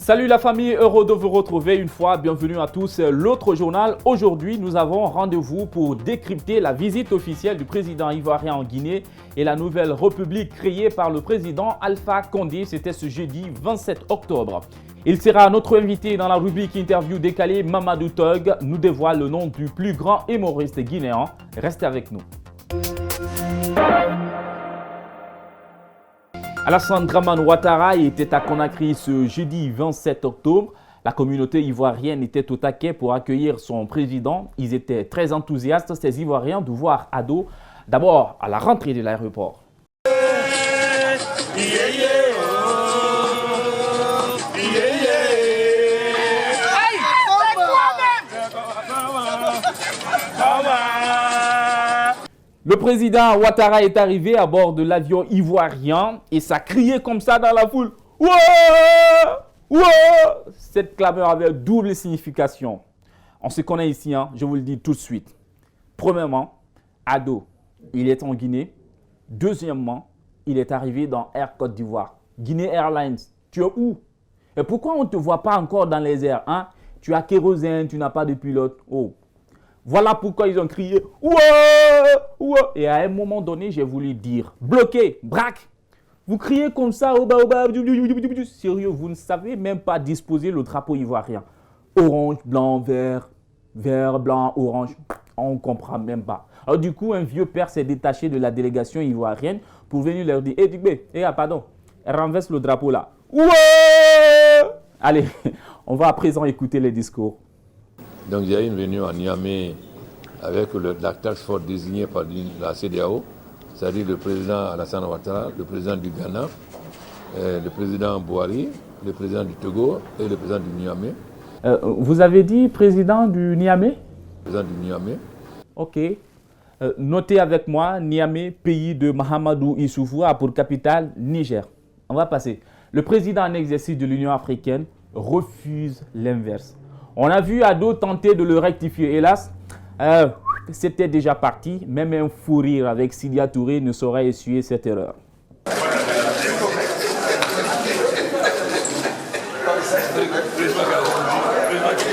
Salut la famille, heureux de vous retrouver une fois. Bienvenue à tous. L'autre journal, aujourd'hui, nous avons rendez-vous pour décrypter la visite officielle du président ivoirien en Guinée et la nouvelle république créée par le président Alpha Condé. C'était ce jeudi 27 octobre. Il sera notre invité dans la rubrique interview décalée. Mamadou Tog nous dévoile le nom du plus grand humoriste guinéen. Restez avec nous. Alassane Dramane Ouattara était à Conakry ce jeudi 27 octobre. La communauté ivoirienne était au taquet pour accueillir son président. Ils étaient très enthousiastes, ces Ivoiriens, de voir Ado, d'abord à la rentrée de l'aéroport. Le président Ouattara est arrivé à bord de l'avion ivoirien et ça criait comme ça dans la foule. Ouah! Ouah! Cette clameur avait double signification. On se connaît ici, je vous le dis tout de suite. Premièrement, Ado, il est en Guinée. Deuxièmement, il est arrivé dans Air Côte d'Ivoire. Guinée Airlines, tu es où? Et pourquoi on ne te voit pas encore dans les airs, Tu as kérosène, tu n'as pas de pilote. Oh. Voilà pourquoi ils ont crié « Ouah! Ouah !» Et à un moment donné, j'ai voulu dire « Bloqué! Braque !» Vous criez comme ça, sérieux, vous ne savez même pas disposer le drapeau ivoirien. Orange, blanc, vert, vert, blanc, orange. On ne comprend même pas. Alors du coup, un vieux père s'est détaché de la délégation ivoirienne pour venir leur dire « pardon, renverse le drapeau là. » Ouah! Allez, on va à présent écouter les discours. Donc il y a une réunion à Niamey avec la task force désignée par la CEDEAO, c'est-à-dire le président Alassane Ouattara, le président du Ghana, le président Boari, le président du Togo et le président du Niamey. Vous avez dit président du Niamey? Président du Niamey. Ok. Notez avec moi, Niamey, pays de Mahamadou Issoufou, a pour capitale Niger. On va passer. Le président en exercice de l'Union africaine refuse l'inverse. On a vu Ado tenter de le rectifier. Hélas, c'était déjà parti. Même un fou rire avec Sidia Touré ne saurait essuyer cette erreur.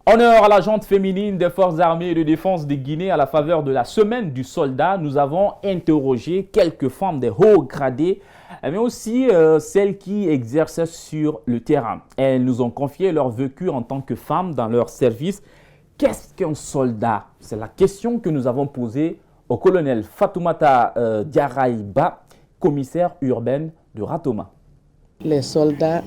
Honneur à la gente féminine des forces armées et de défense de Guinée à la faveur de la semaine du soldat. Nous avons interrogé quelques femmes des hauts gradés, mais aussi celles qui exercent sur le terrain. Elles nous ont confié leur vécu en tant que femmes dans leur service. Qu'est-ce qu'un soldat? C'est la question que nous avons posée au colonel Fatoumata Diaraïba, commissaire urbaine de Ratoma. Les soldats,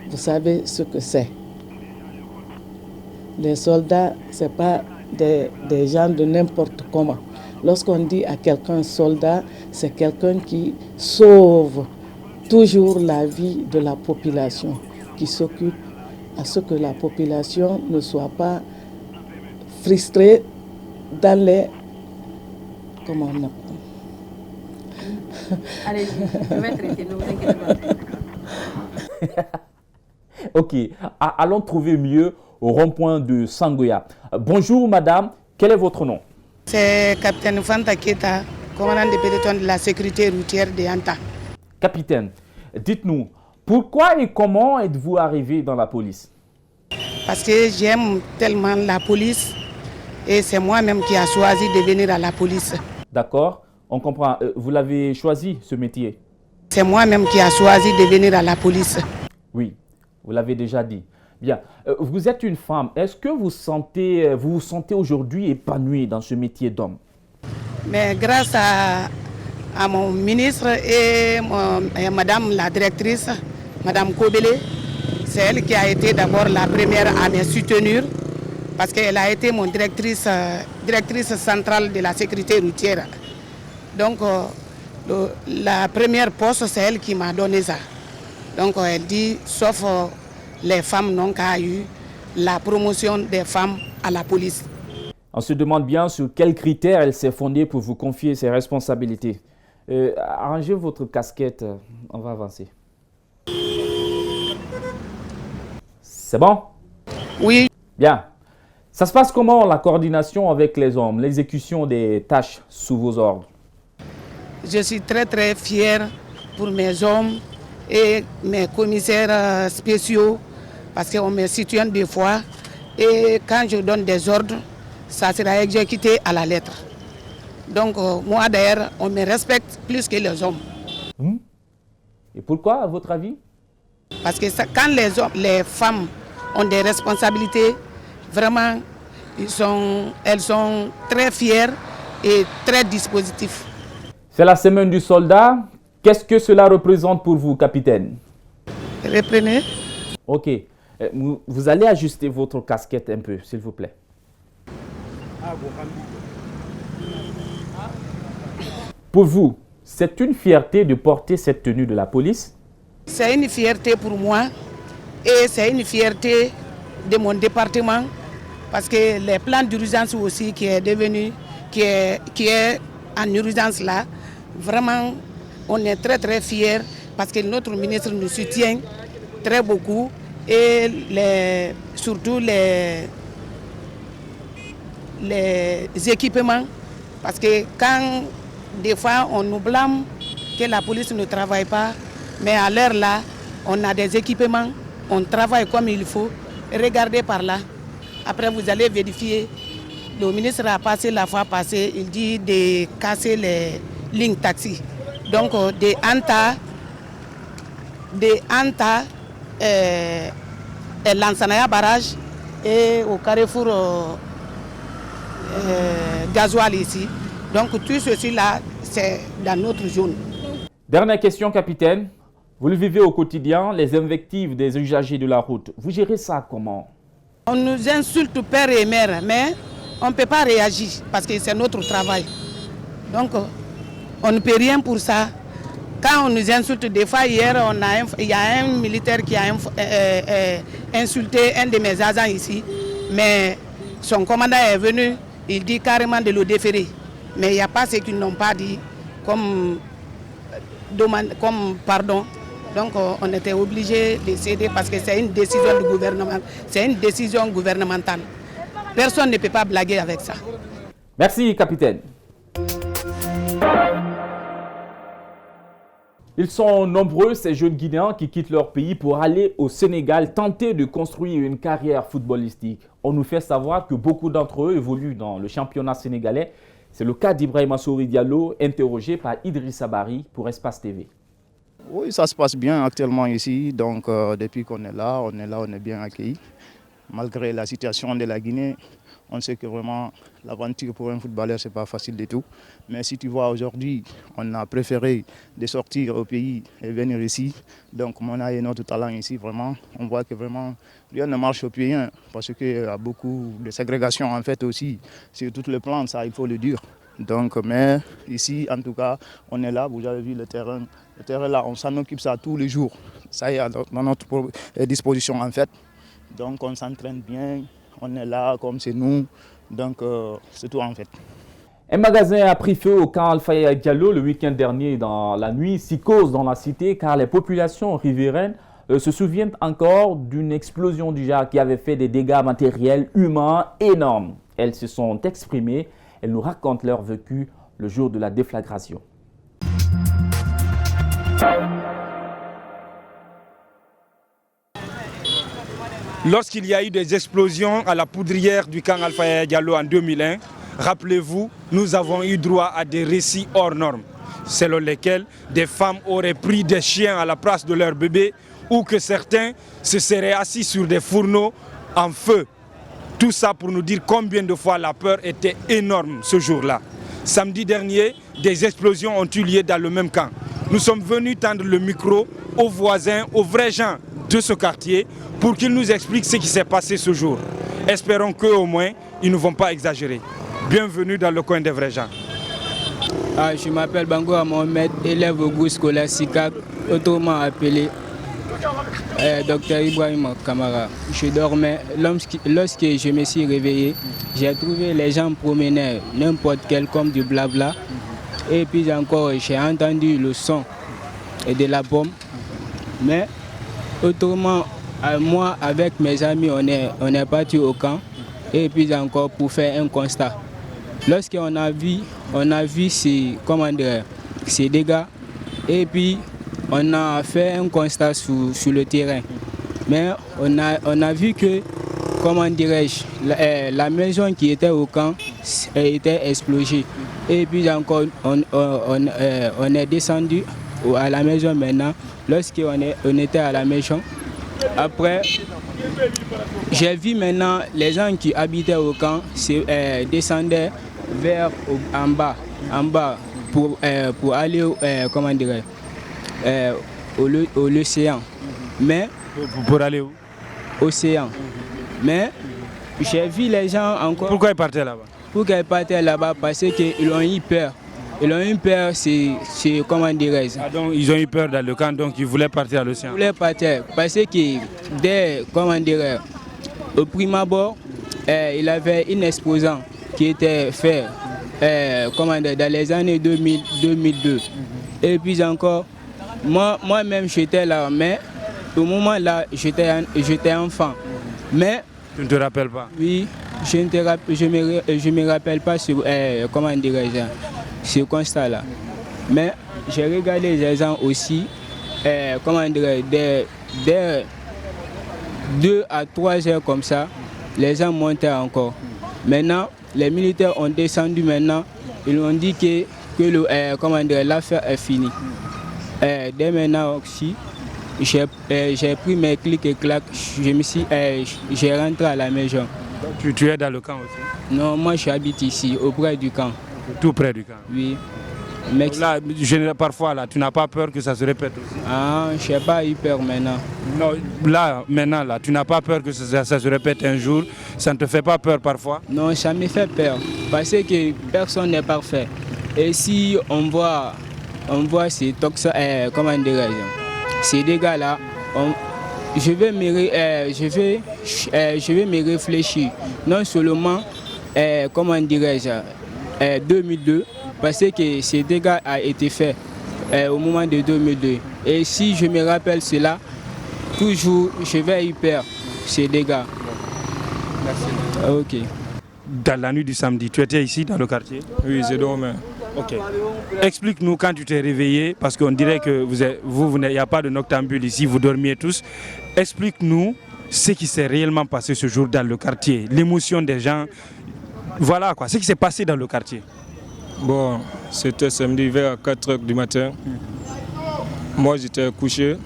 vous savez ce que c'est. Les soldats, ce n'est pas des gens de n'importe comment. Lorsqu'on dit à quelqu'un soldat, c'est quelqu'un qui sauve toujours la vie de la population, qui s'occupe à ce que la population ne soit pas frustrée dans les... Comment on appelle? Allez, je vais traiter, ne vous inquiétez pas. Ok, allons trouver mieux au rond-point de Sangoya. Bonjour madame, quel est votre nom? C'est capitaine Fanta Keta, commandant de peloton de la sécurité routière de Yanta. Capitaine, dites-nous, pourquoi et comment êtes-vous arrivé dans la police? Parce que j'aime tellement la police et c'est moi-même qui a choisi de venir à la police. D'accord, on comprend. Vous l'avez choisi, ce métier? C'est moi-même qui a choisi de venir à la police. Oui, vous l'avez déjà dit. Bien, vous êtes une femme. Est-ce que vous vous sentez aujourd'hui épanouie dans ce métier d'homme? Mais grâce à mon ministre et madame la directrice, madame Kobele, c'est elle qui a été d'abord la première à me soutenir parce qu'elle a été mon directrice centrale de la sécurité routière. Donc, la première poste, c'est elle qui m'a donné ça. Donc, elle dit, sauf... les femmes n'ont qu'à eu la promotion des femmes à la police. On se demande bien sur quels critères elle s'est fondée pour vous confier ses responsabilités. Arrangez votre casquette, on va avancer. C'est bon? Oui. Bien. Ça se passe comment la coordination avec les hommes, l'exécution des tâches sous vos ordres? Je suis très très fière pour mes hommes et mes commissaires spéciaux parce qu'on me situationne des fois et quand je donne des ordres, ça sera exécuté à la lettre. Donc moi d'ailleurs, on me respecte plus que les hommes. Et pourquoi, à votre avis? Parce que ça, quand les femmes ont des responsabilités, vraiment, elles sont très fières et très dispositives. C'est la semaine du soldat. Qu'est-ce que cela représente pour vous, capitaine? Reprenez. Ok. Vous allez ajuster votre casquette un peu, s'il vous plaît. Pour vous, c'est une fierté de porter cette tenue de la police? C'est une fierté pour moi et c'est une fierté de mon département parce que les plans d'urgence aussi qui est en urgence là, vraiment on est très très fiers parce que notre ministre nous soutient très beaucoup et surtout les équipements parce que quand des fois on nous blâme que la police ne travaille pas, mais à l'heure là, on a des équipements, on travaille comme il faut. Regardez par là. Après, vous allez vérifier. Le ministre a passé la fois passée, il dit de casser les lignes taxi. Donc, des Anta, et Lansanaya Barrage et au carrefour gasoil ici. Donc, tout ceci là, c'est dans notre zone. Dernière question, capitaine. Vous le vivez au quotidien, les invectives des usagers de la route. Vous gérez ça comment? On nous insulte père et mère, mais on ne peut pas réagir parce que c'est notre travail. Donc, on ne peut rien pour ça. Quand on nous insulte, des fois, hier, il y a un militaire qui a insulté un de mes agents ici, mais son commandant est venu, il dit carrément de le déférer. Mais il n'y a pas ce qu'ils n'ont pas dit comme pardon. Donc on était obligé de céder parce que c'est une décision du gouvernement, c'est une décision gouvernementale. Personne ne peut pas blaguer avec ça. Merci, capitaine. Ils sont nombreux, ces jeunes Guinéens qui quittent leur pays pour aller au Sénégal tenter de construire une carrière footballistique. On nous fait savoir que beaucoup d'entre eux évoluent dans le championnat sénégalais. C'est le cas d'Ibrahima Souri Diallo, interrogé par Idrissa Bari pour Espace TV. Oui, ça se passe bien actuellement ici. Donc, depuis qu'on est là, on est bien accueillis. Malgré la situation de la Guinée, on sait que vraiment l'aventure pour un footballeur, ce n'est pas facile du tout. Mais si tu vois aujourd'hui, on a préféré de sortir au pays et venir ici. Donc, on a notre talent ici, vraiment. On voit que vraiment rien ne marche au pays parce qu'il y a beaucoup de ségrégation en fait aussi. Sur tout le plan, ça, il faut le dire. Donc, mais ici, en tout cas, on est là, vous avez vu le terrain. Le terrain là, on s'en occupe ça tous les jours. Ça est à notre disposition en fait. Donc, on s'entraîne bien, on est là comme c'est nous. Donc, c'est tout en fait. Un magasin a pris feu au camp Alpha Diallo le week-end dernier dans la nuit, psychose dans la cité, car les populations riveraines se souviennent encore d'une explosion du genre qui avait fait des dégâts matériels humains énormes. Elles se sont exprimées. Elles nous racontent leur vécu le jour de la déflagration. Lorsqu'il y a eu des explosions à la poudrière du camp Alpha Diallo en 2001, rappelez-vous, nous avons eu droit à des récits hors normes, selon lesquels des femmes auraient pris des chiens à la place de leurs bébés ou que certains se seraient assis sur des fourneaux en feu. Tout ça pour nous dire combien de fois la peur était énorme ce jour-là. Samedi dernier, des explosions ont eu lieu dans le même camp. Nous sommes venus tendre le micro aux voisins, aux vrais gens de ce quartier pour qu'ils nous expliquent ce qui s'est passé ce jour. Espérons qu'au moins, ils ne vont pas exagérer. Bienvenue dans le coin des vrais gens. Je m'appelle Bango Mohamed, élève au groupe scolaire SICAC, autrement appelé Dr Ibrahim Kamara. Je dormais, lorsque je me suis réveillé, j'ai trouvé les gens promener n'importe quel comme du blabla. Et puis encore, j'ai entendu le son de la bombe. Mais autrement, moi avec mes amis, on est parti au camp. Et puis encore pour faire un constat. Lorsqu'on a vu ces dégâts, et puis on a fait un constat sur le terrain. Mais on a vu que, comment dirais-je, la maison qui était au camp était explosée. Et puis encore, on est descendu à la maison maintenant. Lorsqu'on était à la maison, après, j'ai vu maintenant les gens qui habitaient au camp descendaient vers en bas pour aller comment dirais l'océan. Mais pour aller où? Océan. Mais j'ai vu les gens encore. Pourquoi ils partaient là-bas? Pourquoi ils partaient là-bas? Parce qu'ils ont eu peur. Ils ont eu peur, c'est comment dirais-je. Donc ils ont eu peur dans le camp, donc ils voulaient partir à l'océan. Ils voulaient partir parce que dès, comment dirais, au prime abord, il avait une exposant qui était fait dans les années 2002. Et puis encore, moi-même j'étais là, mais au moment là, j'étais enfant. Mais tu ne te rappelles pas? Oui, je me rappelle pas comment dirais-je, ce constat-là. Mais j'ai regardé les gens aussi, comment dirais-je, dès 2 à 3 heures comme ça, les gens montaient encore. Maintenant, les militaires ont descendu maintenant, ils ont dit que l'affaire est finie. Dès maintenant aussi, j'ai pris mes clics et claques, j'ai rentré à la maison. Tu es dans le camp aussi? Non, moi j'habite ici, auprès du camp. Tout près du camp? Oui. Là, parfois, là, tu n'as pas peur que ça se répète aussi? Ah, je n'ai pas eu peur maintenant. Non, maintenant, tu n'as pas peur que ça se répète un jour? Ça ne te fait pas peur parfois? Non, ça me fait peur, parce que personne n'est parfait. Et si on voit ces toxins, comment dirais-je, ces dégâts-là, je vais me réfléchir. Non seulement, comment dirais-je, 2002, parce que ces dégâts ont été faits au moment de 2002. Et si je me rappelle cela, toujours je vais y perdre ces dégâts. Merci. Ok. Dans la nuit du samedi, tu étais ici dans le quartier? Oui, j'ai dormi. Ok. Explique-nous quand tu t'es réveillé, parce qu'on dirait que il n'y a pas de noctambule ici, vous dormiez tous. Explique-nous ce qui s'est réellement passé ce jour dans le quartier, l'émotion des gens. Voilà quoi, ce qui s'est passé dans le quartier. Bon, c'était samedi vers 4h du matin. Moi, j'étais couché.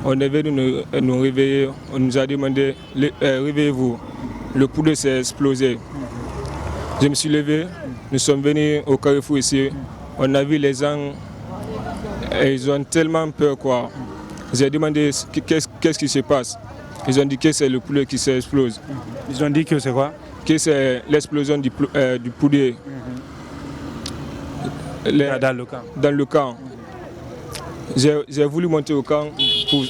On est venu nous réveiller. On nous a demandé, réveillez-vous. Le poulet s'est explosé. Je me suis levé. Nous sommes venus au carrefour ici. On a vu les gens. Ils ont tellement peur, quoi. J'ai demandé qu'est-ce qui se passe. Ils ont dit que c'est le poulet qui s'explose. Ils ont dit que c'est quoi? Que c'est l'explosion du poulet. Dans le camp. Dans le camp. J'ai voulu monter au camp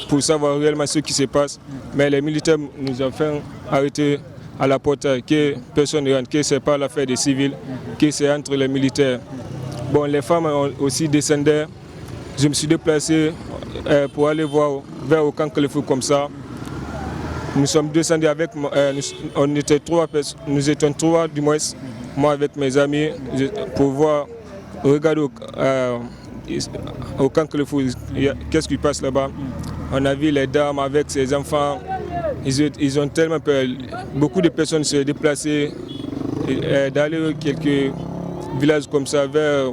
pour savoir réellement ce qui se passe, mais les militaires nous ont fait arrêter à la porte, que personne ne rentre, que ce n'est pas l'affaire des civils, que c'est entre les militaires. Bon, les femmes ont aussi descendu. Je me suis déplacé pour aller voir vers au camp Kelefu comme ça. Nous sommes descendus avec, nous étions 3 du moins, moi avec mes amis, pour voir, regarder au camp Kelefu, qu'est-ce qui passe là-bas. On a vu les dames avec ses enfants, ils ont tellement peur. Beaucoup de personnes se déplacées, d'aller quelques villages comme ça, vers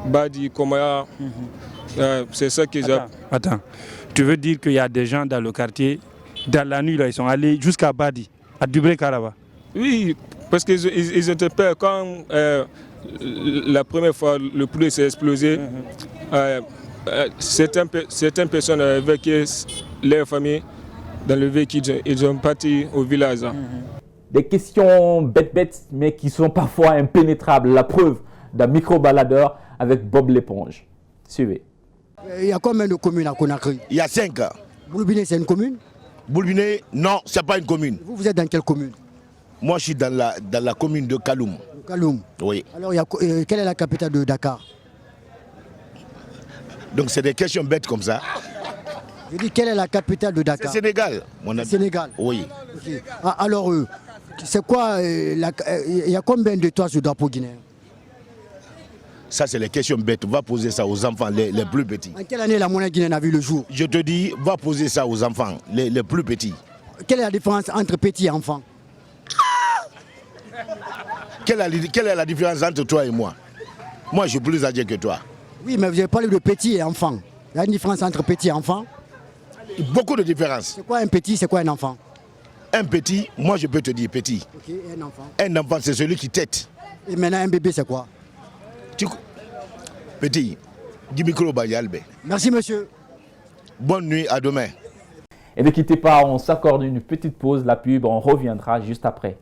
Badi, Komaya. C'est ça qu'ils ont. Attends, tu veux dire qu'il y a des gens dans le quartier, dans la nuit, là, ils sont allés jusqu'à Badi, à Dubré Karaba? Oui, parce qu'ils étaient peur quand la première fois le poulet s'est explosé. Certaines personnes avec leur famille dans le véhicule, ils ont parti au village. Des questions bêtes, mais qui sont parfois impénétrables. La preuve d'un micro-baladeur avec Bob l'éponge. Suivez. Il y a combien de communes à Conakry? Il y a 5. Boulbiné, c'est une commune? Boulbiné, non, ce n'est pas une commune. Vous êtes dans quelle commune? Moi, je suis dans la commune de Kaloum. Kaloum? Oui. Alors, quelle est la capitale de Dakar? Donc, c'est des questions bêtes comme ça. Je dis, quelle est la capitale de Dakar? C'est Sénégal. Sénégal? Oui. Okay. Alors, c'est quoi, il y a combien de toits sur le drapeau guinéen? Ça, c'est les questions bêtes. Va poser ça aux enfants les plus petits. En quelle année la monnaie guinéenne a vu le jour? Je te dis, va poser ça aux enfants les plus petits. quelle est la différence entre petit et enfant? Quelle est la différence entre toi et moi? Moi, je suis plus âgé que toi. Oui, mais vous avez parlé de petit et enfant. Il y a une différence entre petit et enfant? Beaucoup de différences. C'est quoi un petit, c'est quoi un enfant? Un petit, moi je peux te dire petit. Ok, un enfant. Un enfant, c'est celui qui tète. Et maintenant, un bébé, c'est quoi? Petit, du micro Bayalbe. Merci, monsieur. Bonne nuit, à demain. Et ne quittez pas, on s'accorde une petite pause, la pub, on reviendra juste après.